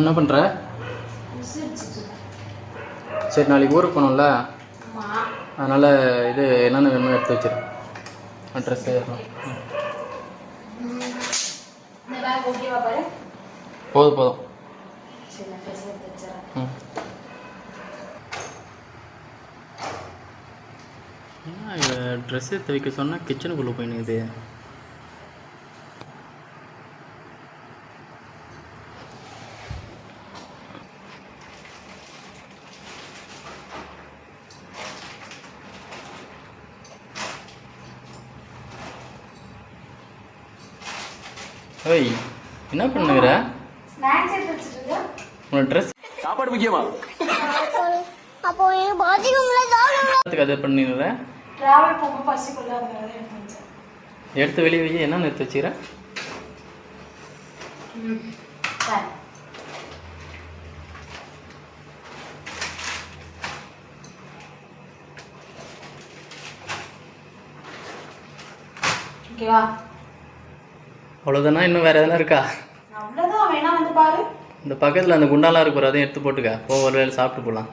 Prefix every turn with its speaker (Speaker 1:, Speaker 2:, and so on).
Speaker 1: என்ன பண்ணுற? சரி, நாளைக்கு ஊருக்கு போகணும்ல, அதனால் இது என்னென்ன வேணுமோ எடுத்து வச்சிரு. ட்ரெஸ்ஸு போதும் போதும். ஏன்னா இதை ட்ரெஸ் எடுத்து வைக்க சொன்னால் கிச்சனுக்குள்ளே போயினுக்குது. ஓய், என்ன பண்ணுகிற? உன்னோட ட்ரெஸ்
Speaker 2: சாப்பாடு முக்கியமா?
Speaker 3: அப்போ பாத்ரூம்ல
Speaker 1: அதை பண்ணிடுற.
Speaker 4: டிராவல் போக பசிக்குள்ள
Speaker 1: எடுத்து வெளியே வை. என்ன எடுத்து வச்சுக்கிற?
Speaker 4: ஓகேவா?
Speaker 1: அவ்வளோதானா? இன்னும் வேறு எதனா இருக்கா?
Speaker 4: அவ்வளோதான். வேணா வந்து பாரு.
Speaker 1: இந்த பக்கத்தில் அந்த குண்டாலாம் இருக்கு பாரு, அதையும் எடுத்து போட்டுக்க. ஒரு வேளை சாப்பிட்டு போகலாம்.